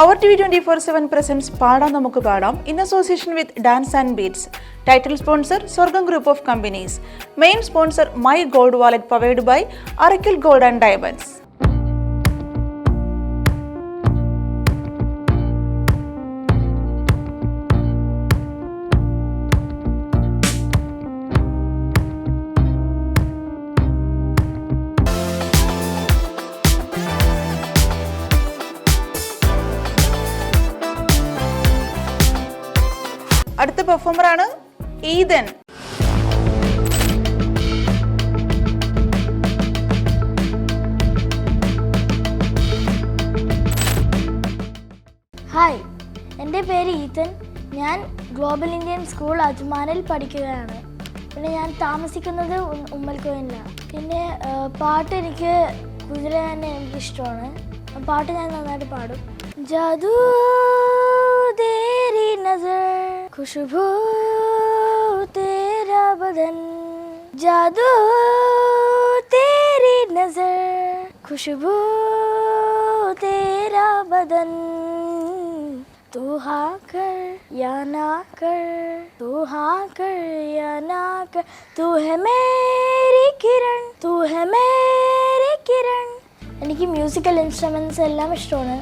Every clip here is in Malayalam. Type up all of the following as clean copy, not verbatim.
Our TV 24/7 presents Paadam Namukku Paadam in association with Dance and Beats. Title sponsor Sorghum Group of Companies. Main sponsor My Gold Wallet powered by Arakil Gold and Diamonds. അടുത്ത പെർഫോമറാണ് ഈദൻ. ഹായ്, എൻ്റെ പേര് ഈതൻ. ഞാൻ ഗ്ലോബൽ ഇന്ത്യൻ സ്കൂൾ അജ്മാനിൽ പഠിക്കുകയാണ്. പിന്നെ ഞാൻ താമസിക്കുന്നത് ഉമ്മൽക്കോയിലാണ്. പിന്നെ പാട്ട് എനിക്ക് കുതിര തന്നെ എനിക്കിഷ്ടമാണ്. പാട്ട് ഞാൻ നന്നായിട്ട് പാടും. ജാദൂ തേരി നസർ ഖുശ്ബൂ തേരാ ബദൻ, ജാദൂ തേരി നസർ ഖുശ്ബൂ തേരാ ബദൻ, तू हाँ कर या ना कर, तू हाँ कर या ना कर, तू है मेरी किरण, तू है मेरी किरण. എനിക്ക് മ്യൂസിക്കൽ ഇൻസ്ട്രുമെൻറ്റ്സ് എല്ലാം ഇഷ്ടമാണ്.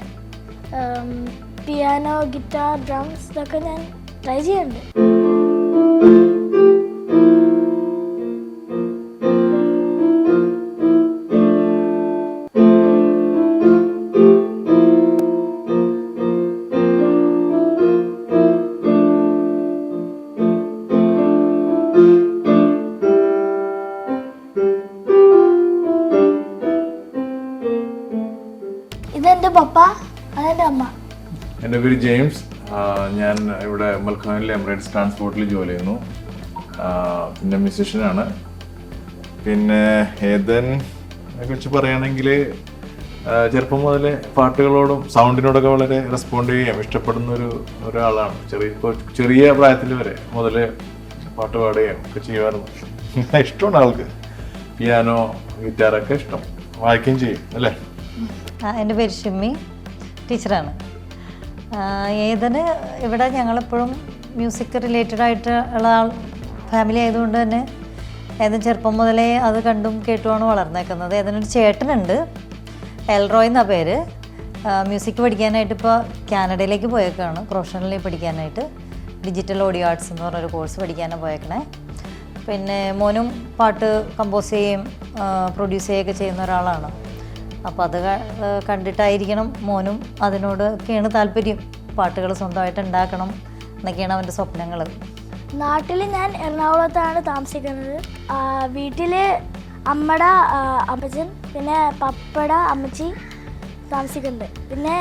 പിയാനോ, ഗിറ്റാർ, ഡ്രംസ് ഇതൊക്കെ ഞാൻ ട്രൈ ചെയ്യുന്നുണ്ട്. ഇതെൻ്റെ പപ്പ, അതെൻ്റെ അമ്മ. എൻ്റെ പേര് ജെയിംസ്. ഞാൻ ഇവിടെ മൽഖാനിലെ എമിറേറ്റ്സ് ട്രാൻസ്പോർട്ടിൽ ജോലി ചെയ്യുന്നു. പിന്നെ മ്യൂസീഷ്യനാണ്. പിന്നെ ഏതനെ കുറിച്ച് പറയുകയാണെങ്കിൽ ചെറുപ്പം മുതലേ പാട്ടുകളോടും സൗണ്ടിനോടൊക്കെ വളരെ റെസ്പോണ്ട് ചെയ്യാം ഇഷ്ടപ്പെടുന്ന ഒരാളാണ്. ചെറിയ പ്രായത്തിൽ വരെ മുതലേ പാട്ട് പാടുകയും ഒക്കെ ചെയ്യുമായിരുന്നു. ഇഷ്ടമാണ് ആൾക്ക്. പിയാനോ, ഗിറ്റാറൊക്കെ ഇഷ്ടം. വായിക്കുകയും ചെയ്യും അല്ലേ? എൻ്റെ പേര് ഷിമ്മി, ടീച്ചറാണ്. ഏതന് ഇവിടെ ഞങ്ങളെപ്പോഴും മ്യൂസിക് റിലേറ്റഡ് ആയിട്ട് ഉള്ള ഫാമിലി ആയതുകൊണ്ട് തന്നെ ഏതൻ ചെറുപ്പം മുതലേ അത് കണ്ടും കേട്ടുമാണ് വളർന്നേക്കുന്നത്. ഏതനൊരു ചേട്ടനുണ്ട്, എൽറോയ് എന്നാ പേര്. മ്യൂസിക് പഠിക്കാനായിട്ട് ഇപ്പോൾ കാനഡയിലേക്ക് പോയേക്കാണ്, പ്രൊഫഷണലി പഠിക്കാനായിട്ട്. ഡിജിറ്റൽ ഓഡിയോ ആർട്സ് എന്ന് പറഞ്ഞൊരു കോഴ്സ് പഠിക്കാനാണ് പോയേക്കണേ. പിന്നെ മോനും പാട്ട് കമ്പോസ് ചെയ്യുകയും പ്രൊഡ്യൂസ് ചെയ്യുകയൊക്കെ ചെയ്യുന്ന ഒരാളാണ്. അപ്പോൾ അത് കണ്ടിട്ടായിരിക്കണം മോനും അതിനോടൊക്കെയാണ് താല്പര്യം. പാട്ടുകൾ സ്വന്തമായിട്ട് ഉണ്ടാക്കണം എന്നൊക്കെയാണ് അവൻ്റെ സ്വപ്നങ്ങൾ. നാട്ടിൽ ഞാൻ എറണാകുളത്താണ് താമസിക്കുന്നത്. വീട്ടിൽ അമ്മയുടെ അപ്പച്ചൻ, പിന്നെ പപ്പയുടെ അമ്മച്ചി താമസിക്കുന്നുണ്ട്. പിന്നെ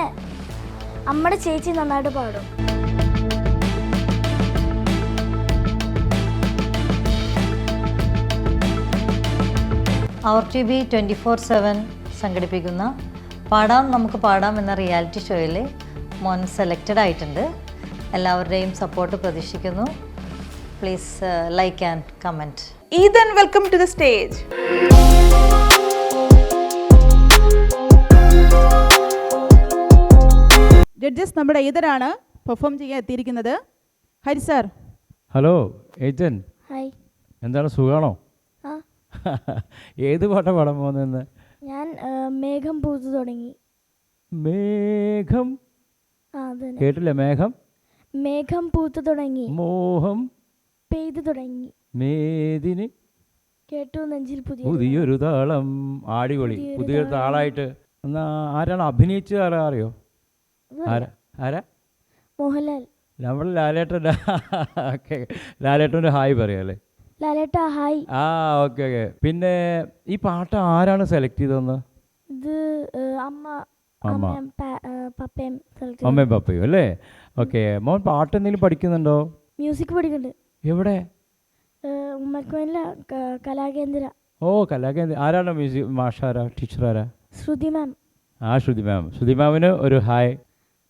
അമ്മയുടെ ചേച്ചി നന്നായിട്ട് പാടും. അവർ TV 24/7 സംഘടിപ്പിക്കുന്ന പാടാം നമുക്ക് പാടാം എന്ന റിയാലിറ്റി ഷോയിൽ മോൻ സെലക്റ്റഡ് ആയിട്ടുണ്ട്. എല്ലാവരുടെയും സപ്പോർട്ട് പ്രതീക്ഷിക്കുന്നു. Please like and comment. Ethan, welcome to the stage. Judges നമ്മുടെ ഈദനാണ് പെർഫോം ചെയ്യാൻ എത്തിയിരിക്കുന്നത്. Hari sir. Hello Ethan, hi. എന്താണ്, സുഖമാണോ? ആ, ഏത് പാട്ടാണ് പാടാൻ പോകുന്നതെന്ന്? ഞാൻ മേഘം പൂത്തു തുടങ്ങി. മേഘം കേട്ടില്ല. മേഘം മേഘം പൂത്തു തുടങ്ങി, മോഹം പെയ്തു തുടങ്ങി, മേദിനി കേട്ടു നെഞ്ചിൽ പുതിയൊരു താളം. അടിപൊളി, പുതിയൊരു താളായിട്ട്. എന്നാ ആരാണ് അഭിനയിച്ചത്? അറിയോ? ആരാ? മോഹൻലാൽ. നമ്മുടെ ലാലേട്ടൻ്റെ. ഓക്കെ, ലാലേട്ടൻ്റെ ഹായ് പറയാം അല്ലേ? ലാലേട്ടാ ഹായ്. Okay okay. പിന്നെ ഈ പാട്ട് ആരാണ് സെലക്ട് ചെയ്തതെന്ന്? ഇത് അമ്മയും പപ്പയും സെലക്ട്. അമ്മയും പപ്പയും അല്ലേ? ഓക്കെ. മോൻ പാട്ട് എന്തെങ്കിലും പഠിക്കുന്നുണ്ടോ? മ്യൂസിക് പഠിക്കുന്നുണ്ട്. എവിടെ? ഉമ്മൽക്കോയിലെ കലാകേന്ദ്ര. ഓ, കലാകേന്ദ്ര. ആരാണ് മ്യൂസിക് മാഷാരാ, ടീച്ചറാരാ? ശ്രുതി മാം. ശ്രുതി മാം. ശ്രുതി മാമിന് ഒരു ഹായ്.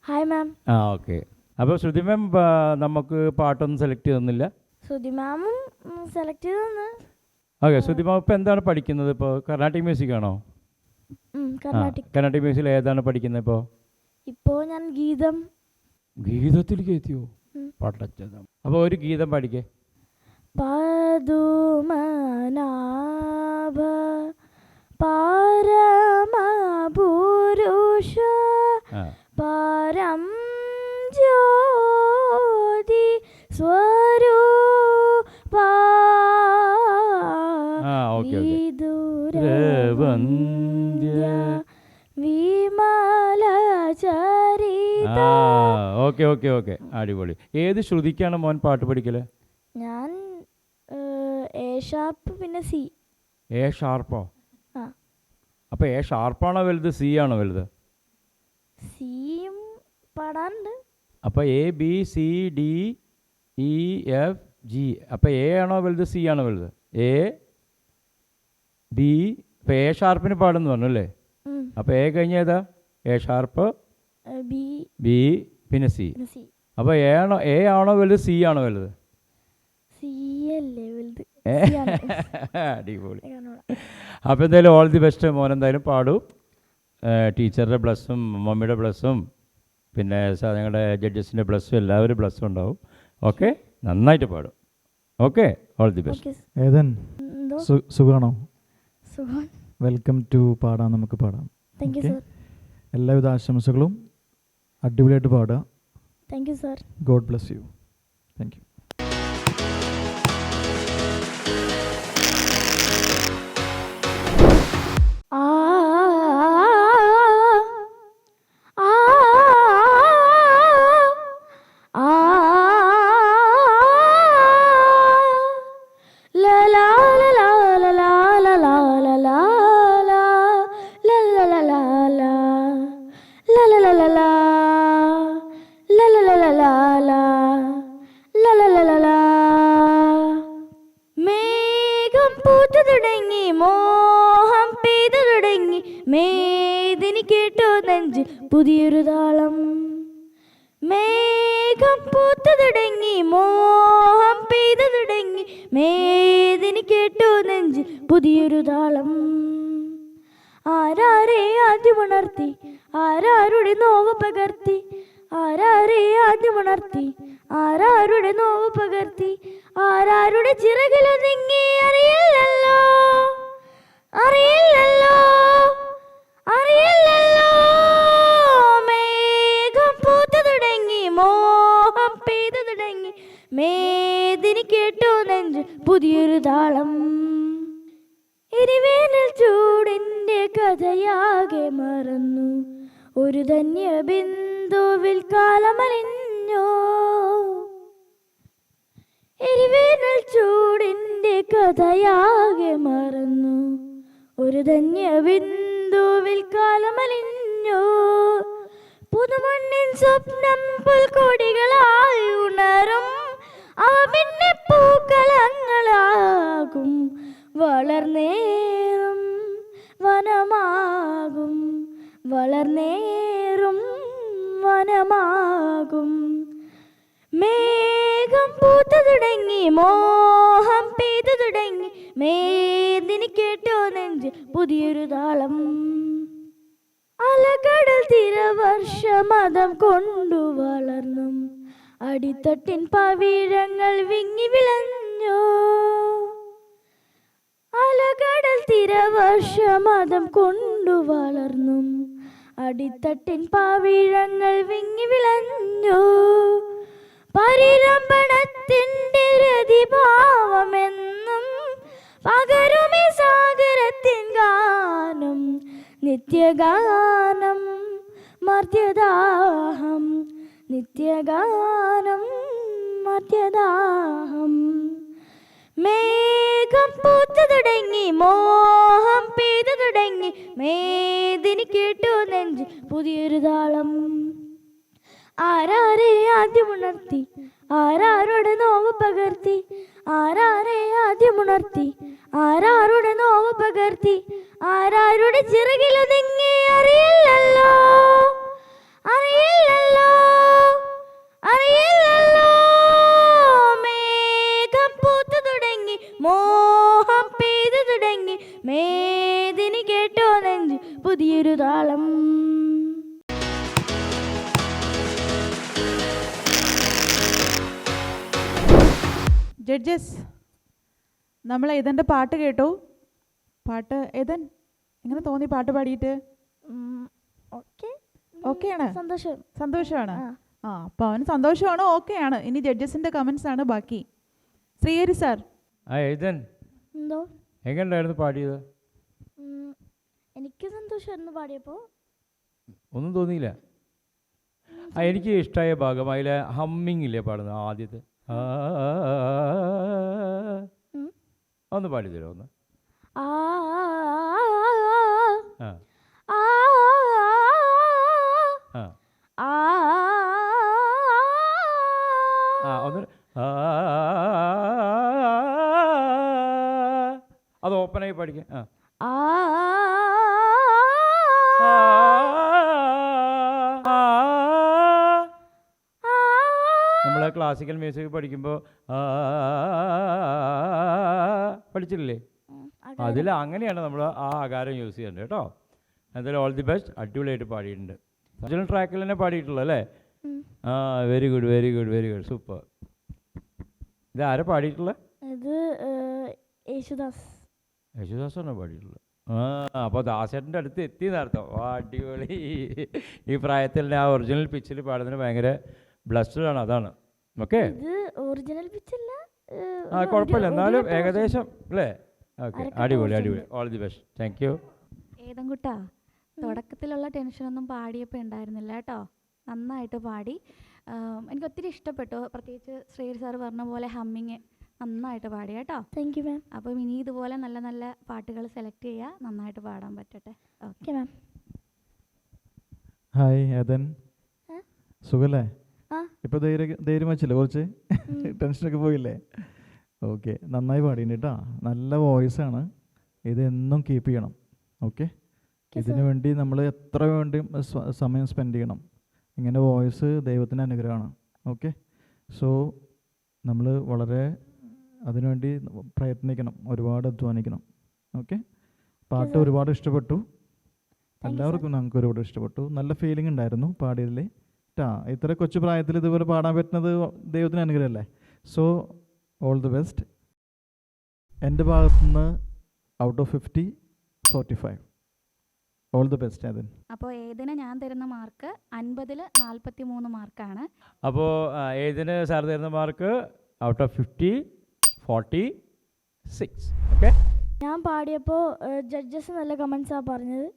Hi ma'am. ഓക്കെ. അപ്പോൾ ശ്രുതി മാം നമുക്ക് പാട്ടൊന്നും സെലക്ട് ചെയ്തൊന്നുമില്ല? ശ്രുതി മാമും സെലക്ട് ചെയ്തു. ഓക്കെ. ശ്രുതി മാം ഇപ്പോൾ എന്താണ് പഠിക്കുന്നത്? ഇപ്പോൾ കർണാട്ടിക് മ്യൂസിക് ആണോ? കർണാട്ടിക് മ്യൂസിക്കിൽ ഏതാണ് പഠിക്കുന്നത് ഇപ്പോൾ? ഇപ്പോൾ ഞാൻ ഗീതത്തിലേക്ക് എത്തിയോ? പടച്ചതം. അപ്പോൾ ഒരു ഗീതം പാടിക്കേ. പതുമനാഭ പരമപുരുഷ പരം ജ്യോതി സ്വരൂപ വിദുരവന്ദ്യ വിമല ചരിത. ഓക്കെ ഓക്കെ ഓക്കെ, അടിപൊളി. ഏത് ശ്രുതിക്കാണ് മോൻ പാട്ട് പഠിക്കല്? ഞാൻ എ ഷാർപ്പ് പിന്നെ സി. എ ഷാർപ്പോ? ആ. അപ്പോൾ എ ഷാർപ്പാണോ വലുത്, സി ആണോ വലുത്? സിയും പാടാനുണ്ട്. അപ്പോൾ A B C D E F G. അപ്പോൾ എ ആണോ വലുത്, സി ആണോ വലുത്? A B. ഇപ്പോൾ എ ഷാർപ്പിന് പാടുന്നു പറഞ്ഞു അല്ലേ? അപ്പോൾ എ കഴിഞ്ഞ ഏതാ? എ ഷാർപ്പ്, ബി പിന്നെ സി. അപ്പോൾ എ ആണോ വലുത്, സി ആണോ വലുത്? സി അല്ലേ വലുത്. അടിപൊളി. അപ്പോൾ എന്തായാലും ഓൾ ദി ബെസ്റ്റ് മോൻ. എന്തായാലും പാടൂ. ടീച്ചറുടെ ബ്ലസ്സും മമ്മിയുടെ ബ്ലസ്സും പിന്നെ ഞങ്ങളുടെ ജഡ്ജസിൻ്റെ ബ്ലസ്സും എല്ലാവരും ബ്ലസ്സും ഉണ്ടാവും. ഓക്കെ, നന്നായിട്ട് പാടും. Okay, all the best. Ethan സുഖാണോ? സുഖം. വെൽക്കം ടു പാടാം നമുക്ക് പാടാം. Thank you sir. എല്ലാവിധ ആശംസകളും. അടിപൊളിയായിട്ട് പാടുക. Thank you sir. God bless you. Thank you. മേഘം പൂത്തു തുടങ്ങി, മോഹം പെയ്തു തുടങ്ങി, മേദിനി കേട്ടോ നെഞ്ചിൽ പുതിയൊരു താളം. മേഘം പൂത്തു തുടങ്ങി, മോഹം പെയ്തു തുടങ്ങി, മേദിനി കേട്ടോ നെഞ്ചിൽ പുതിയൊരു താളം. ആരാരെ ആദ്യമുണർത്തി, ആരാരുടെ നോവ് പകർത്തി, ആരാരെ ആദ്യമുണർത്തി, ആരാരുടെ നോവ് പകർത്തി, ആരാരുടെ ചിറകിലൊതുങ്ങി അറിയില്ലല്ലോ, അറിയില്ലല്ലോ, അറിയില്ലല്ലോ. മേഘം പൂത്തു തുടങ്ങി, മോഹം പെയ്തു തുടങ്ങി, മേദിനി കേട്ടോ നെഞ്ച് പുതിയൊരു താളം. എരിവേനൽ ചൂടിൻ്റെ കഥയാകെ മറന്നു, ഒരു ധന്യ ബിന്ദുവിൽ കാലമലിഞ്ഞോ. എരിവേനൽ ചൂടിൻ്റെ കഥയാകെ മറന്നു, ഒരു ധന്യ ബിന്ദുവിൽ കാലമലിഞ്ഞോ. പുതുമണ്ണിൻ സ്വപ്നം പുൽക്കൊടികളായി ഉണരും, അവ പിന്നെ പൂക്കളങ്ങളാകും, വളർന്നേറും വനമാകും, വളർന്നേറും വനമാകും. മേഘം പൂത്തു തുടങ്ങി, മോഹം പെയ്തു തുടങ്ങി, മേദിനി കേട്ടോ നെഞ്ച് പുതിയൊരു താളം. അലകടൽ തിരവർഷമതം കൊണ്ടു വളർന്നും, അടിത്തട്ടിൻ പവിഴങ്ങൾ വിങ്ങി വിളഞ്ഞോ. അലകടൽ തിരവർഷമതം കൊണ്ടു വളർന്നും, അടിത്തട്ടിൻ പവിഴങ്ങൾ വിങ്ങി വിളഞ്ഞോ. പരിരംഭണത്തിൻ്റെ രതിഭാവമെന്നും പകരുമേ സാഗരത്തിൻ ഗാനം, നിത്യഗാനം മർത്യദാഹം, നിത്യഗാനം മർത്യദാഹം. മേഘം പൂത്തു തുടങ്ങി, മോഹം പെയ്തു തുടങ്ങി, മേദിനി കേട്ടോ നെഞ്ച് പുതിയൊരു താളം. ആരാരെ ആദ്യമുണർത്തി, ആരാരുടെ നോവ് പകർത്തി, ആരാരെ ആദ്യമുണർത്തി, ആരാരുടെ നോവ് പകർത്തി, ആരാരുടെ ചിറകിലൊതുങ്ങി അറിയില്ലല്ലോ, അറിയില്ലല്ലോ, അറിയില്ലല്ലോ. മേഘം പൂത്തു തുടങ്ങി, മോഹം പെയ്തു തുടങ്ങി, മേദിനി കേട്ടോ നെഞ്ച് പുതിയൊരു താളം. ജഡ്ജസ്, നമ്മൾ ഏതൻ്റെ പാട്ട് കേട്ടു. പാട്ട് ഏതൻ എങ്ങനെ തോന്നി പാട്ട് പാടിയിട്ട്? ഓക്കെയാണ്, സന്തോഷമാണ്. അപ്പോൾ അവന് സന്തോഷമാണ്, ഓക്കെയാണ്. ഇനി ജഡ്ജസിൻ്റെ കമൻസ് ആണ് ബാക്കി. ശ്രീഹരി സാർ. ഏതൻ എന്തോ എങ്ങനെയുണ്ടായിരുന്നു പാടിയത്? എനിക്ക് സന്തോഷമായിരുന്നു പാടിയപ്പോൾ. ഒന്നും തോന്നിയില്ല? എനിക്ക് ഇഷ്ടമായ ഭാഗം അതിലെ ഹമ്മിങ് ഇല്ലേ പാടുന്നത് ആദ്യത്തെ, ഒന്ന് പാടി തരുമോ? ഒന്ന് ഒന്ന് അത് ഓപ്പണായി പഠിക്കാം. നമ്മൾ ക്ലാസിക്കൽ മ്യൂസിക് പഠിക്കുമ്പോൾ പഠിച്ചില്ലേ? അതിൽ അങ്ങനെയാണ് നമ്മൾ ആ ആകാരം യൂസ് ചെയ്യേണ്ടത് കേട്ടോ. എന്തായാലും ഓൾ ദി ബെസ്റ്റ്. അടിപൊളിയായിട്ട് പാടിയിട്ടുണ്ട്. ഒറിജിനൽ ട്രാക്കിൽ തന്നെ പാടിയിട്ടുള്ളൂ അല്ലേ? Very good, very good, very good, super. ഇത് ആരാ പാടിയിട്ടുള്ളത്? ഇത് യേശുദാസാണോ പാടിയിട്ടുള്ളത്? അപ്പോൾ ദാസേട്ടൻ്റെ അടുത്ത് എത്തി നേരത്തെ. അടിപൊളി. ഈ പ്രായത്തിൽ ആ ഒറിജിനൽ പിച്ചിൽ പാടുന്നതിന് ഭയങ്കര ബ്ലസ്ഡ് ആണ്, അതാണ്. ഓക്കെ, ഒറിജിനൽ പിച്ചല്ല, കുഴപ്പമില്ല, എന്നാലും ഏകദേശം അല്ലേ? ഓക്കെ, അടിപൊളി, അടിപൊളി. All the best. Thank you. ഏതൻകുട്ടാ, തുടക്കത്തിലുള്ള ടെൻഷനൊന്നും പാടിയപ്പോൾ ഉണ്ടായിരുന്നില്ല കേട്ടോ. നന്നായിട്ട് പാടി. എനിക്ക് ഒത്തിരി ഇഷ്ടപ്പെട്ടു. പ്രത്യേകിച്ച് ശ്രീഹരി സാർ പറഞ്ഞ പോലെ ഹമ്മിങ് നന്നായിട്ട് പാടി കേട്ടോ. Thank you ma'am. അപ്പം ഇനി ഇതുപോലെ നല്ല നല്ല പാട്ടുകൾ സെലക്ട് ചെയ്യുക, നന്നായിട്ട് പാടാൻ പറ്റട്ടെ. Okay ma'am. ഹായ് ഏതൻ, സുഖല്ലേ? ആ. ഇപ്പോൾ ധൈര്യം വെച്ചില്ലേ? കുറച്ച് ടെൻഷനൊക്കെ പോയില്ലേ? ഓക്കെ, നന്നായി പാടിയിട്ടുണ്ട് കേട്ടോ. നല്ല വോയിസാണ്. ഇതെന്നും കീപ്പ് ചെയ്യണം. ഓക്കെ, ഇതിനു വേണ്ടി നമ്മൾ എത്ര വേണ്ടി സമയം സ്പെൻഡ് ചെയ്യണം. ഇങ്ങനെ വോയിസ് ദൈവത്തിൻ്റെ അനുഗ്രഹമാണ്. ഓക്കെ, സോ നമ്മൾ വളരെ അതിനുവേണ്ടി പ്രയത്നിക്കണം, ഒരുപാട് അധ്വാനിക്കണം. ഓക്കെ, പാട്ട് ഒരുപാട് ഇഷ്ടപ്പെട്ടു. എല്ലാവർക്കും ഞങ്ങൾക്ക് ഒരുപാട് ഇഷ്ടപ്പെട്ടു. നല്ല ഫീലിംഗ് ഉണ്ടായിരുന്നു പാടിയതിൽ. ഇത്ര കൊച്ചു പ്രായത്തിൽ ഇതുപോലെ പാടാൻ പറ്റുന്നത് ദൈവത്തിന് അനുഗ്രഹമല്ലേ? So all the best. എൻ്റെ ഭാഗത്തുനിന്ന് out of 50, 45. All the best അതിൻ. അപ്പോൾ ഏതിന് ഞാൻ തരുന്ന മാർക്ക് 50-ൽ 43 മാർക്കാണ്. അപ്പോൾ ഏതിന് സാർ തരുന്ന മാർക്ക് ഔട്ട് ഓഫ് 50, 46. ഓക്കെ, ഞാൻ പാടിയപ്പോൾ ജഡ്ജസ് നല്ല കമൻസാണ് പറഞ്ഞത്.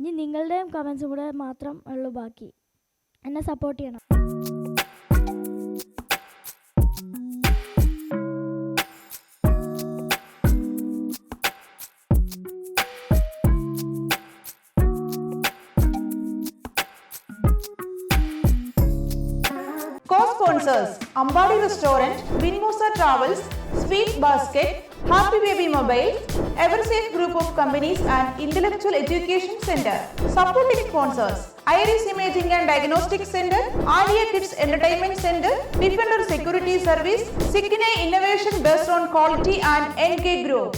ഇനി നിങ്ങളുടെയും കമൻസും കൂടെ മാത്രം ഉള്ളൂ ബാക്കി. എന്നെ സപ്പോർട്ട് ചെയ്യണം. Co-sponsors: Ambadi Restaurant, Vinmosa Travels, Sweet Basket, Happy Baby Mobiles, Eversafe Group of Companies and Intellectual Education Center. Supporting sponsors: Iris Imaging and Diagnostic Center, Alia Kids Entertainment Center, Defender Security Service, Sikine Innovation based on quality and NK Group.